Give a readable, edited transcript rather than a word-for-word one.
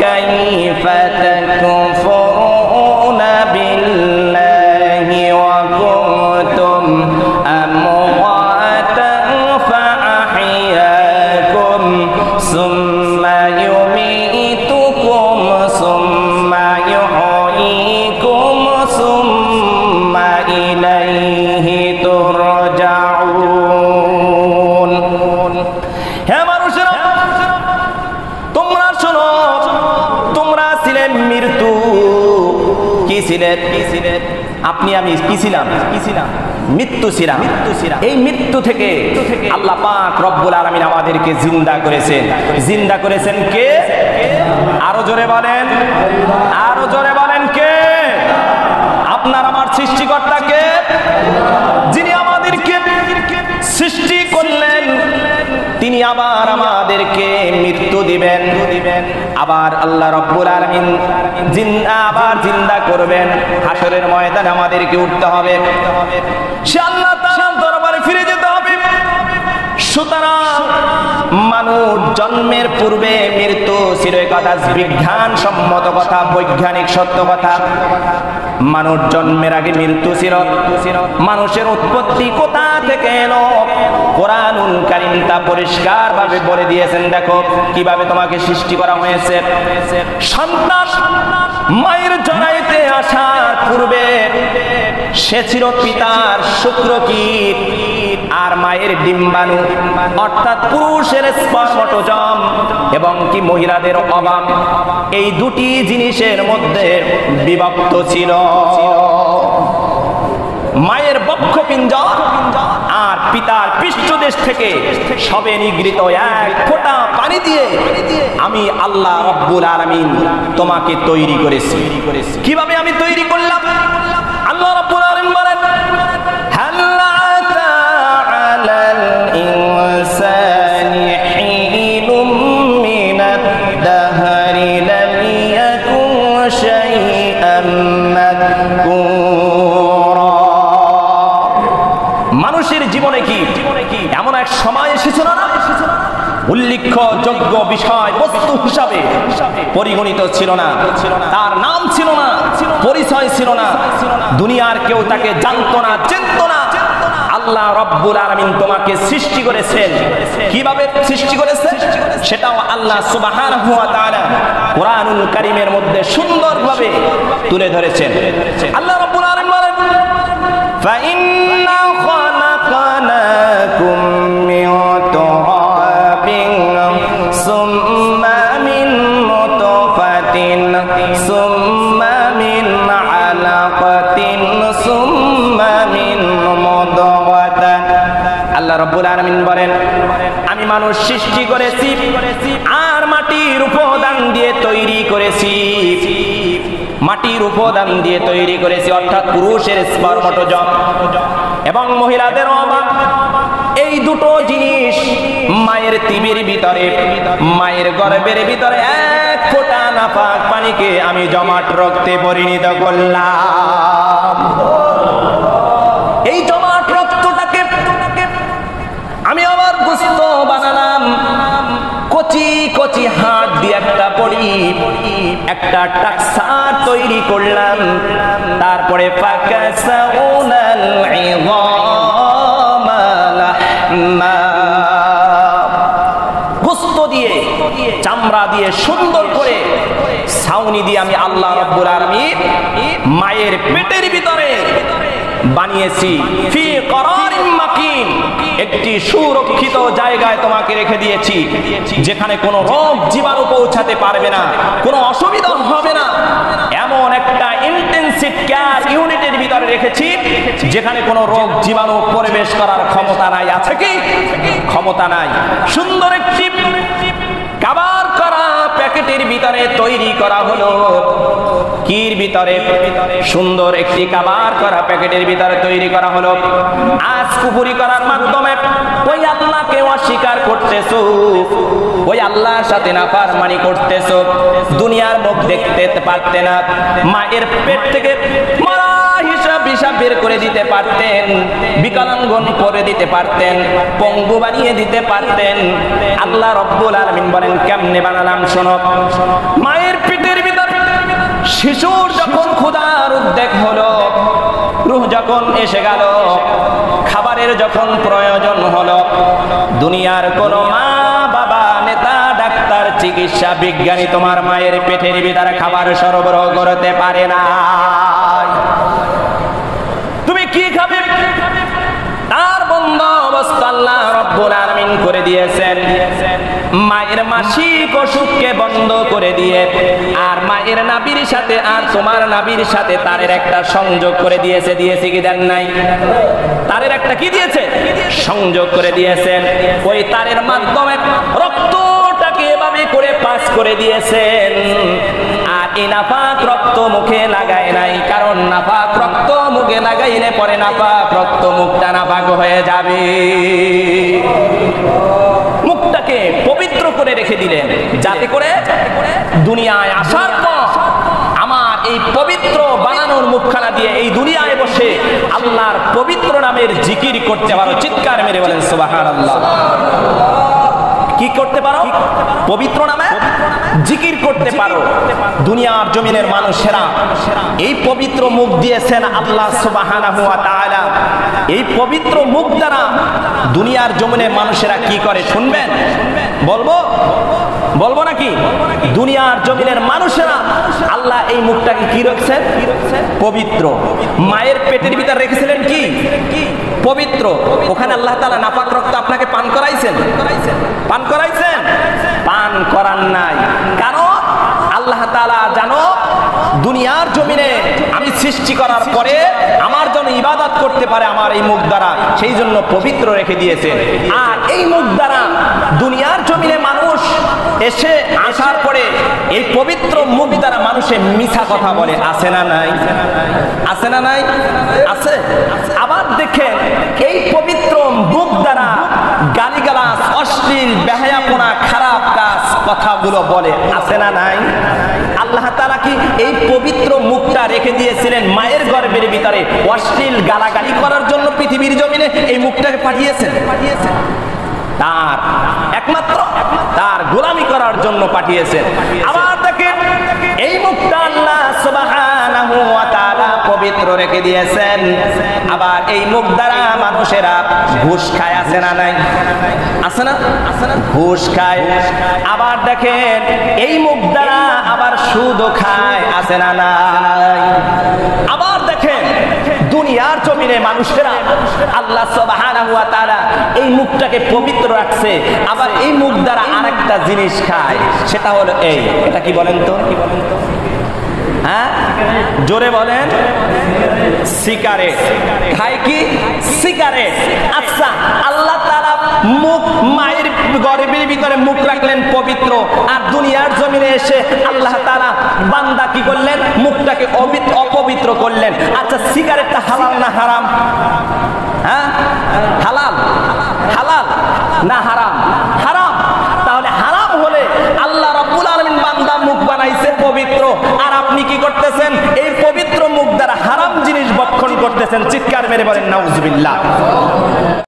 কাইফা তাকফুরুনা বিল্লাহি ওয়া কুনতুম আমওয়াতান ফাআহইয়াকুম সুম্মা ইউমীতুকুম সুম্মা ইউহয়ীকুম সুম্মা ইলাইহি তুরজাউন। হে মানুষেরা, তোমরা শোনো, তোমরা ছিলেন মৃত্যু। কি ছিলেন? আপনি আমি কি ছিলাম? মৃত্যু ছিলাম। এই মৃত্যু থেকে আল্লাহ পাক রব্বুল আলামিন আমাদেরকে জিন্দা করেছেন। জিন্দা করেছেন কে? আরো জোরে বলেন, আরো জোরে বলেন কে? আপনার আমার সৃষ্টিকর্তা কে? যিনি আমাদেরকে সৃষ্টি করলেন, তিনি আবার আমাদেরকে মৃত্যু দিবেন, আবার আল্লাহ রব্বুল আলামিন আবার জিন্দা করবেন। হাসরের ময়দানে আমাদেরকে উঠতে হবে, সে আল্লাহ তাআলার দরবারে ফিরে যেতে হবে। সুতরাং মানুষ জন্মের পূর্বে মৃত্যু ছিল, এ কথা বিজ্ঞানসম্মত কথা, বৈজ্ঞানিক সত্য কথা। মানুষ জন্মের আগে মৃত্যু ছিল। মানুষের উৎপত্তি কোথা থেকে এলো? কোরআনুল কারীম তা পরিষ্কার ভাবে বলে দিয়েছেন। দেখো কিভাবে তোমাকে সৃষ্টি করা হয়েছে। সন্তান মায়ের জরায়ুতে আসার পূর্বে সে ছিল পিতার শুক্রকীট আর মায়ের ডিম্বাণু, অর্থাৎ পুরুষের স্পার্মটোজম এবং কি মহিলাদের অবাম। এই দুটি জিনিসের মধ্যে বিভক্ত ছিল। মায়ের বক্ষপিঞ্জর আর পিতার পৃষ্ঠদেশ থেকে সবে নিগৃহীত এক ফোঁটা পানি দিয়ে আমি আল্লাহ রব্বুল আলামিন তোমাকে তৈরি করেছি। কিভাবে আমি তৈরি করলাম? আল্লাহ রব্বুল আলামিন বলেন, হাল আতা আলাল ইনসানি হিনুম মিনাদ দাহরি লাম ইয়াকুন শাইআম মাযকুরা। মানুষের জীবনে কি এমন এক সময় এসেছিল না উল্লেখযোগ্য বিষয় বস্তু হিসাবে পরিগণিত ছিল না, তার নাম ছিল না, পরিচয় ছিল না, দুনিয়ার কেউ তাকে জানতো না, চিনত না। আল্লাহ রব্বুল আলামিন তোমাকে সৃষ্টি করেছেন। কিভাবে সৃষ্টি করেছেন সেটাও আল্লাহ সুবহানাহু ওয়া তাআলা কোরআনুল কারীমের মধ্যে সুন্দরভাবে তুলে ধরেছেন। আল্লাহ রব্বুল আলামিন বলেন, ফাইন্না খালাকনাকুম মিন তুরাবিন সুম্মা মিন নুতফাতিন সুম্মা মিন আলাকাতিন সুম্মা মিন মুদগাতান। আল্লাহ রাব্বুল আলামিন বলেন, আমি মানুষ সৃষ্টি করেছি আর মাটির উপাদান দিয়ে তৈরি করেছি। মাটির উপাদান দিয়ে তৈরি করেছি, অর্থাৎ পুরুষের স্পার্মটোজম এবং মহিলাদের অবাম। এই দুটো জিনিস মায়ের তিবির ভিতরে, মায়ের গর্ভের ভিতরে এক ফোঁটা নাপাক পানিকে আমি জমাট রক্তে পরিণত করলাম। এই জমাট রক্তটাকে আমি আবার গোশত বানালাম। কচি কচি হাত দিয়ে একটা পড়ি, একটা টাকসার তৈরি করলাম। তারপরে ফাকাসাউনাল ইযামা লাহমা, গোশত দিয়ে চামড়া দিয়ে সুন্দর করে ছাউনি দিয়ে আমি আল্লাহ রাব্বুল আলামিন মায়ের পেটের ভিতরে বানিয়েছি। ফি করারিম মাকিন, একটি সুরক্ষিত জায়গায় তোমাকে রেখে দিয়েছি, যেখানে কোনো রোগ জীবাণু পৌঁছাতে পারবে না, কোনো অসুবিধা হবে না। এমন একটা ইন্টেনসিভ কেয়ার ইউনিটের ভিতরে রেখেছি যেখানে কোনো রোগ জীবাণু প্রবেশ করার ক্ষমতা নাই। আছে কি? ক্ষমতা নাই। সুন্দর একটি কাবার করা প্যাকেটের ভিতরে তৈরি করা হলো। কির ভিতরে? সুন্দর একটি কাবার করা প্যাকেটের ভিতরে তৈরি করা হলো। আজ কুফরি করার মাধ্যমে ওই আল্লাহকে অস্বীকার করতেছো, ওই আল্লাহর সাথে নাফরমানি করতেছো। দুনিয়ার মুখ দেখতে পারতে না, মায়ের পেট থেকে মরা হিসাব বের করে দিতে পারতেন, বিকলাঙ্গন করে দিতে পারতেন, পঙ্গু বানিয়ে দিতে পারতেন। আল্লাহ রব্বুল আলামিন বলেন, কেমনে বানালাম শোনো। মায়ের শিশুর যখন ক্ষুধার উদ্বেগ হলো, রূহ যখন এসে গেল, খাবারের যখন প্রয়োজন হলো, দুনিয়ার কোনো মা বাবা নেতা ডাক্তার চিকিৎসা বিজ্ঞানী তোমার মায়ের পেটের ভিতরে খাবার সরবরাহ করতে পারে না। তুমি কি খাবে তার বন্দোবস্ত আল্লাহ রব্বুল আলামিন করে দিয়েছেন। মায়ের মাসিক অসুখকে বন্ধ করে দিয়ে আর মায়ের নাভির সাথে আর তোমার নাভির সাথে তারের একটা সংযোগ করে দিয়েছে। দিয়েছে কি দেন নাই? তারের একটা কি দিয়েছে? সংযোগ করে দিয়েছেন। ওই তারের মাধ্যমে রক্তটাকে এভাবে করে পাস করে দিয়েছেন। আর এই নাপাক রক্ত মুখে লাগায় নাই, কারণ নাপাক রক্ত মুখে লাগাইলে পরে নাপাক রক্ত মুখটা নাপাক হয়ে যাবে। মুখটাকে পবিত্র করে রেখে দিলেন, যাতে করে দুনিয়ায় আসার পর আমার এই পবিত্র বানানোর মুখখানা দিয়ে এই দুনিয়ায় বসে আল্লাহর পবিত্র নামের জিকির করতে পারো। চিৎকার মেরে বলেন সুবহানাল্লাহ। কি করতে পারো? পবিত্র নামে জিকির করতে পারো। দুনিয়ার জমিনের মানুষেরা এই পবিত্র মুখ দিয়েছেন আল্লাহ সুবহানাহু ওয়া তাআলা। এই পবিত্র মুখ দ্বারা দুনিয়ার জমিনের মানুষেরা কি করে শুনবেন? বলবো নাকি? দুনিয়ার জমিনের মানুষেরা আল্লাহ এই মুখটাকে কি রাখছেন? পবিত্র। মায়ের পেটের ভিতর রেখেছিলেন কি? পবিত্র। ওখানে আল্লাহ তাআলা নাপাক রক্ত আপনাকে পান করাইছেন? পান করাইছেন? পান করান নাই। কারণ আল্লাহ তাআলা জানো দুনিয়ার জমিনে আমি সৃষ্টি করার পরে আমার জন্য ইবাদত করতে পারে আমার এই মুখ দ্বারা, সেই জন্য পবিত্র রেখে দিয়েছে। আর এই মুখ দ্বারা দুনিয়ার জমিনে মানুষ এসে আসার পরে এই পবিত্র মুখ দ্বারা মানুষে মিথ্যা কথা বলে। আছে না নাই? আছে না নাই? আছে। আবার দেখেন এই পবিত্র মুখ দ্বারা গালিগালাজ, অশ্লীল, বেহায়াপনা, খারাপ কাজ কথাগুলো বলে। আছে না নাই? আল্লাহ তাআলা কি এই পবিত্র মুখটা রেখে দিয়েছিলেন মায়ের গর্ভের ভিতরে অশ্লীল গালাগালি করার জন্য পৃথিবীর জমিনে এই মুখটাকে পাঠিয়েছেন? তার একমাত্র তার গোলামি করার জন্য পাঠিয়েছেন। আবার দেখেন এই মুখটা আল্লাহ সুবহানাহু ওয়া তাআলা পবিত্র রেখে দিয়েছেন। আবার এই মুখ দ্বারা মানুষেরা ঘুষ খায়। আছে না নাই? আছে না? ঘুষ খায়। আবার দেখেন এই মুখ দ্বারা আবার সুদও খায়। আছে না নাই? আবার দেখেন দুনিয়ার জমিনে মানুষেরা আল্লাহ সুবহানাহু ওয়া তাআলা এই মুখটাকে পবিত্র রাখছে। আবার এই মুখ দ্বারা আরেকটা জিনিস খায়, সেটা হলো এটা কি বলেন তো? হ্যাঁ, জোরে বলেন। সিগারেট খায়। কি? সিগারেট। আচ্ছা, আল্লাহ তাআলা মুখ মায়ের গর্ভের ভিতরে মুখ রাখলেন পবিত্র, আর দুনিয়ার জমিনে এসে আল্লাহ তাআলা বান্দা কি করলেন? মুখটাকে অপবিত্র করলেন। আচ্ছা, সিগারেটটা হালাল না হারাম? হ্যাঁ, হালাল। হালাল না হারাম? হারাম। তাহলে হারাম হলে আল্লাহ রাব্বুল আলামিন বান্দা মুখ বানাইছে পবিত্র, আর আপনি কি করতেছেন? এই পবিত্র মুখ দ্বারা হারাম জিনিস ভক্ষণ করতেছেন। চিৎকার মেরে বলেন নাউজুবিল্লাহ।